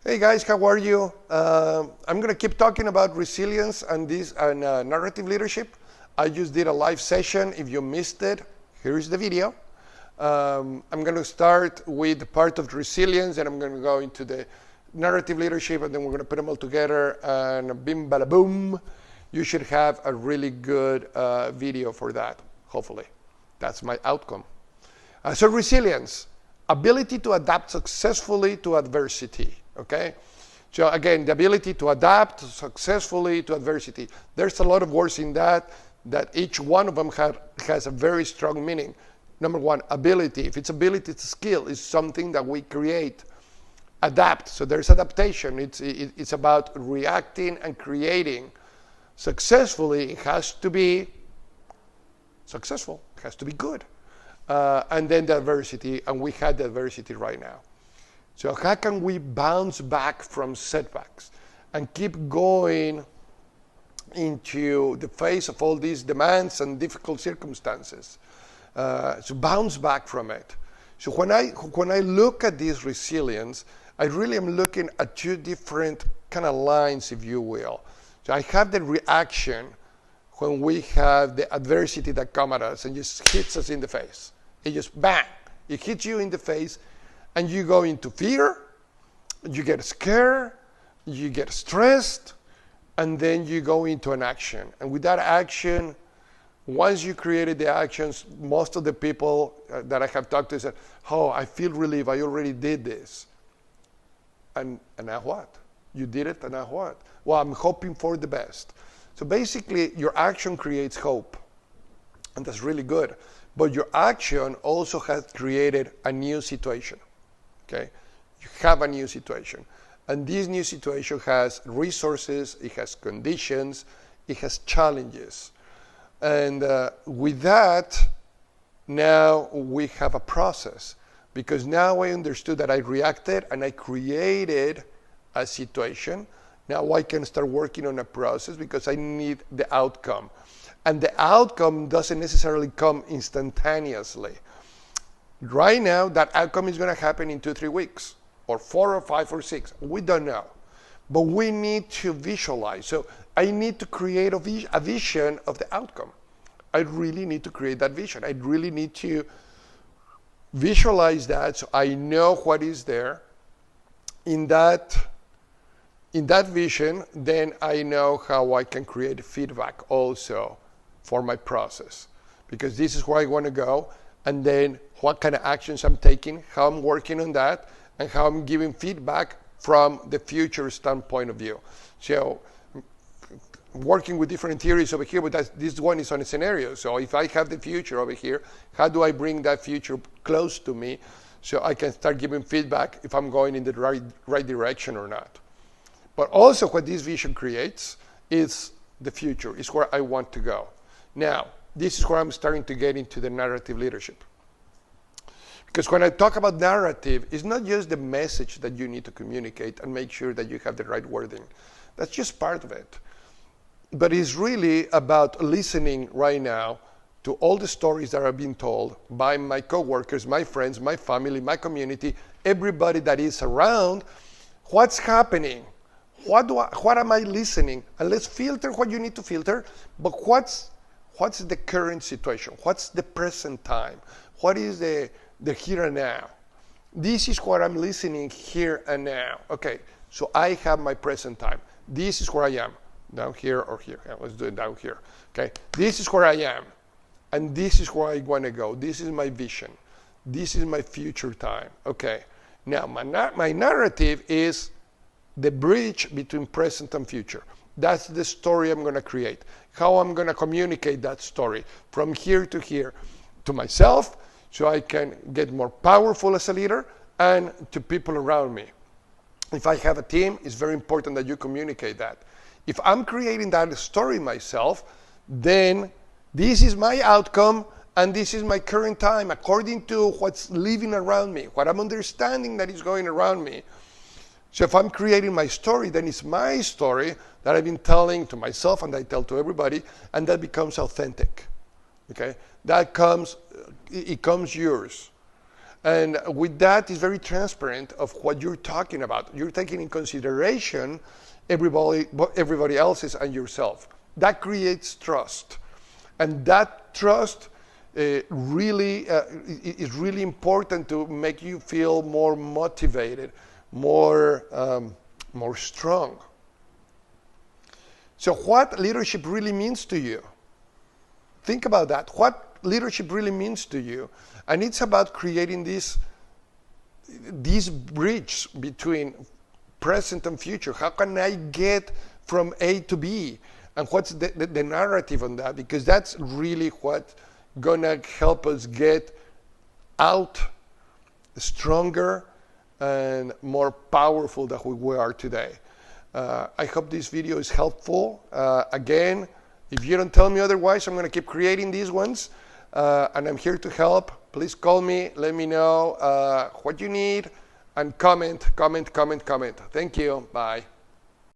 Hey guys, how are you? I'm going to keep talking about resilience and narrative leadership. I just did a live session. If you missed it, here's the video. I'm going to start with the part of resilience, and I'm going to go into the narrative leadership, and then we're going to put them all together, and bim bada boom, you should have a really good video for that, hopefully. That's my outcome. So resilience, ability to adapt successfully to adversity. Okay, so again, the ability to adapt successfully to adversity. There's a lot of words in that each one of them has a very strong meaning. Number one, ability. If it's ability, it's a skill. It's something that we create. Adapt. So there's adaptation. It's about reacting and creating. Successfully, it has to be successful. It has to be good. And then the adversity, and we had the adversity right now. So how can we bounce back from setbacks and keep going into the face of all these demands and difficult circumstances? So bounce back from it. So when I look at this resilience, I really am looking at two different kind of lines, if you will. So I have the reaction when we have the adversity that comes at us and just hits us in the face. It just bang, it hits you in the face. And you go into fear, you get scared, you get stressed, and then you go into an action. And with that action, once you created the actions, most of the people that I have talked to said, oh, I feel relief, I already did this. And now what? You did it, and now what? Well, I'm hoping for the best. So basically, your action creates hope. And that's really good. But your action also has created a new situation. Okay, you have a new situation, and this new situation has resources, it has conditions, it has challenges, and with that, now we have a process, because now I understood that I reacted and I created a situation. Now I can start working on a process because I need the outcome, and the outcome doesn't necessarily come instantaneously. Right now, that outcome is going to happen in 2-3 weeks, or 4 or 5 or 6. We don't know. But we need to visualize. So I need to create a vision of the outcome. I really need to create that vision. I really need to visualize that so I know what is there. In that vision, then I know how I can create feedback also for my process. Because this is where I want to go. And then what kind of actions I'm taking, how I'm working on that, and how I'm giving feedback from the future standpoint of view. So working with different theories over here, but this one is on a scenario. So if I have the future over here, how do I bring that future close to me so I can start giving feedback if I'm going in the right direction or not? But also what this vision creates is the future, is where I want to go. Now, this is where I'm starting to get into the narrative leadership. Because when I talk about narrative, it's not just the message that you need to communicate and make sure that you have the right wording. That's just part of it. But it's really about listening right now to all the stories that are being told by my coworkers, my friends, my family, my community, everybody that is around. What's happening? What am I listening? And let's filter what you need to filter, but what's the current situation? What's the present time? What is the here and now? This is what I'm listening here and now. Okay, so I have my present time. This is where I am, down here or here. Yeah, let's do it down here. Okay, this is where I am, and this is where I want to go. This is my vision. This is my future time. Okay, now my narrative is the bridge between present and future. That's the story I'm going to create. How I'm going to communicate that story from here to myself, so I can get more powerful as a leader, and to people around me. If I have a team, it's very important that you communicate that. If I'm creating that story myself, then this is my outcome, and this is my current time, according to what's living around me, what I'm understanding that is going around me. So if I'm creating my story, then it's my story that I've been telling to myself and I tell to everybody, and that becomes authentic. Okay? It becomes yours. And with that, it's very transparent of what you're talking about. You're taking in consideration everybody else's and yourself. That creates trust. And that trust really is really important to make you feel more motivated, more strong. So what leadership really means to you? Think about that. What leadership really means to you? And it's about creating this bridge between present and future. How can I get from A to B? And what's the narrative on that? Because that's really what's gonna help us get out stronger and more powerful than we are today. I hope this video is helpful. Again, if you don't tell me otherwise, I'm going to keep creating these ones. And I'm here to help. Please call me. Let me know what you need. And comment. Thank you. Bye.